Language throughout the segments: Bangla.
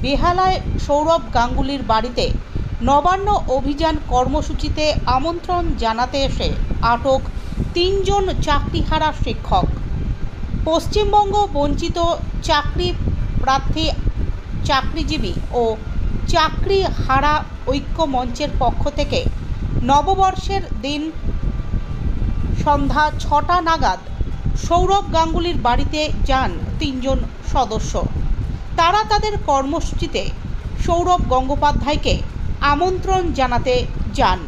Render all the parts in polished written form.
বেহালায় সৌরভ গাঙ্গুলির বাড়িতে নবান্ন অভিযান কর্মসূচিতে আমন্ত্রণ জানাতে এসে আটক 3 জন চাকরিহারা শিক্ষক। পশ্চিমবঙ্গ বঞ্চিত চাকরি প্রার্থী, চাকরিজীবী ও চাকরিহারা ঐক্য মঞ্চের পক্ষ থেকে নববর্ষের দিন সন্ধ্যা 6টা নাগাদ সৌরভ গাঙ্গুলির বাড়িতে যান 3 জন সদস্য। তারা তাদের কর্মসূচিতে সৌরভ গঙ্গোপাধ্যায়কে আমন্ত্রণ জানাতে যান।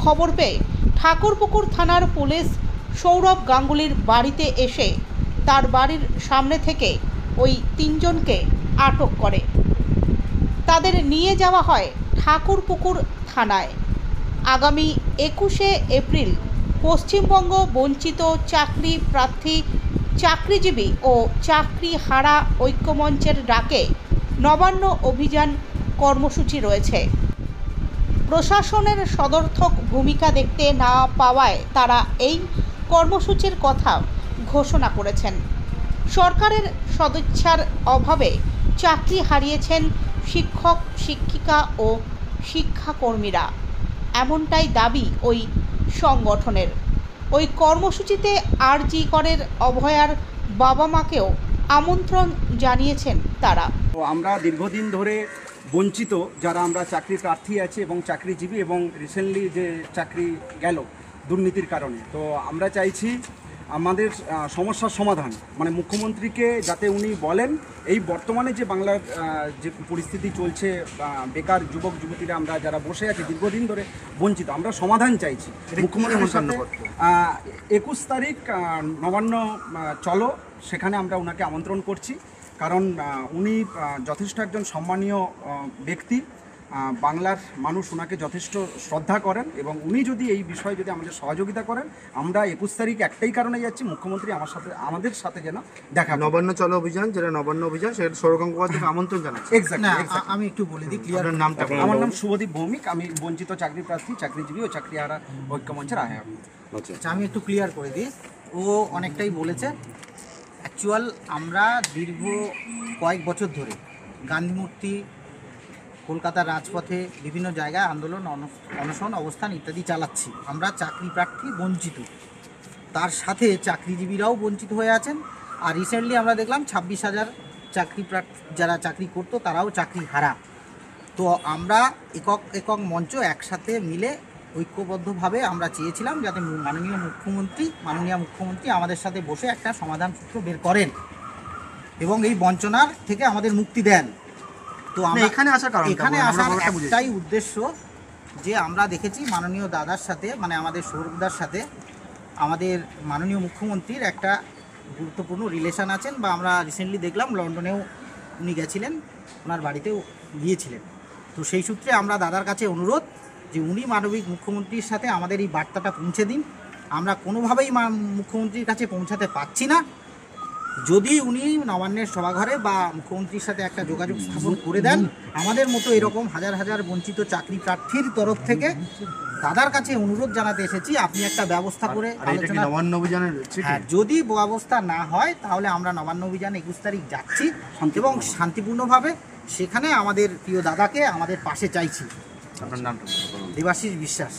খবর পেয়ে ঠাকুরপুকুর থানার পুলিশ সৌরভ গাঙ্গুলির বাড়িতে এসে তার বাড়ির সামনে থেকে ওই 3 জনকে আটক করে। তাদের নিয়ে যাওয়া হয় ঠাকুরপুকুর থানায়। আগামী 21শে এপ্রিল পশ্চিমবঙ্গ বঞ্চিত চাকরি প্রার্থী, চাকরিজীবী ও চাকরিহারা ঐক্যমঞ্চের ডাকে নবান্ন অভিযান কর্মসূচি রয়েছে। প্রশাসনের সদর্থক ভূমিকা দেখতে না পাওয়ায় তারা এই কর্মসূচির কথা ঘোষণা করেছেন। সরকারের সদিচ্ছার অভাবে চাকরি হারিয়েছেন শিক্ষক, শিক্ষিকা ও শিক্ষাকর্মীরা, এমনটাই দাবি ওই সংগঠনের। ওই কর্মসূচিতে আর.জি. করের অভয়ার বাবা মাকেও আমন্ত্রণ জানিয়েছেন তারা। তো আমরা দীর্ঘদিন ধরে বঞ্চিত যারা আমরা চাকরি প্রার্থী আছি এবং চাকরিজীবী এবং রিসেন্টলি যে চাকরি গেল দুর্নীতির কারণে, তো আমরা চাইছি আমাদের সমস্যার সমাধান, মানে মুখ্যমন্ত্রীকে যাতে উনি বলেন এই বর্তমানে যে বাংলার যে পরিস্থিতি চলছে, বেকার যুবক যুবতীরা আমরা যারা বসে আছি দীর্ঘদিন ধরে বঞ্চিত, আমরা সমাধান চাইছি মুখ্যমন্ত্রীর সাথে। 21 তারিখ নবান্ন চলো, সেখানে আমরা ওনাকে আমন্ত্রণ করছি, কারণ উনি যথেষ্ট একজন সম্মানীয় ব্যক্তি। বাংলার মানুষ ওনাকে যথেষ্ট শ্রদ্ধা করেন এবং উনি যদি এই বিষয়ে যদি আমাদের সহযোগিতা করেন, আমরা 21 তারিখ একটাই কারণে যাচ্ছি, মুখ্যমন্ত্রী আমাদের সাথে যেন দেখা। নবান্ন চলো অভিযান, যেটা নবান্ন অভিযান, সেটা সৌরভ গঙ্গোপাধ্যায়কে আমন্ত্রণ জানাচ্ছি। আমি একটু বলে দিই ক্লিয়ার নামটা। আমার নাম শুভদীপ ভৌমিক, আমি বঞ্চিত চাকরি প্রার্থী, চাকরিজীবী ও চাকরিহারা ঐক্যমঞ্চের আহ্বায়ক। আচ্ছা, আমি একটু ক্লিয়ার করে দিই। ও অনেকটাই বলেছে। অ্যাকচুয়াল আমরা দীর্ঘ কয়েক বছর ধরে গান্ধী মূর্তি, কলকাতার রাজপথে বিভিন্ন জায়গায় আন্দোলন, অনশন, অবস্থান ইত্যাদি চালাচ্ছি। আমরা চাকরি প্রার্থী বঞ্চিত, তার সাথে চাকরিজীবীরাও বঞ্চিত হয়ে আছেন। আর রিসেন্টলি আমরা দেখলাম 26,000 চাকরি প্রার্থী যারা চাকরি করতো তারাও চাকরি হারা। তো আমরা একক মঞ্চ একসাথে মিলে ঐক্যবদ্ধভাবে আমরা চেয়েছিলাম যাতে মাননীয় মুখ্যমন্ত্রী আমাদের সাথে বসে একটা সমাধান সূত্র বের করেন এবং এই বঞ্চনার থেকে আমাদের মুক্তি দেন। তো আমরা এখানে আসার একটাই উদ্দেশ্য যে আমরা দেখেছি মাননীয় দাদার সাথে, মানে আমাদের সৌরভদার সাথে আমাদের মাননীয় মুখ্যমন্ত্রীর একটা গুরুত্বপূর্ণ রিলেশন আছেন, বা আমরা রিসেন্টলি দেখলাম লন্ডনেও উনি গেছিলেন, ওনার বাড়িতেও গিয়েছিলেন। তো সেই সূত্রে আমরা দাদার কাছে অনুরোধ যে উনি মানবিক মুখ্যমন্ত্রীর সাথে আমাদের এই বার্তাটা পৌঁছে দিন। আমরা কোনোভাবেই মুখ্যমন্ত্রীর কাছে পৌঁছাতে পারছি না। যদি উনি নবান্নের সভাঘরে বা মুখ্যমন্ত্রীর সাথে একটা যোগাযোগ স্থাপন করে দেন, আমাদের মতো এরকম হাজার হাজার বঞ্চিত চাকরি প্রার্থীর তরফ থেকে দাদার কাছে অনুরোধ জানাতে এসেছি, আপনি একটা ব্যবস্থা করে আলোচনা। নবান্ন অভিযানের যদি ব্যবস্থা না হয় তাহলে আমরা নবান্ন অভিযানে 21 তারিখ যাচ্ছি এবং শান্তিপূর্ণভাবে সেখানে আমাদের প্রিয় দাদাকে আমাদের পাশে চাইছি। আপনার নামটা? দেবাশিস বিশ্বাস।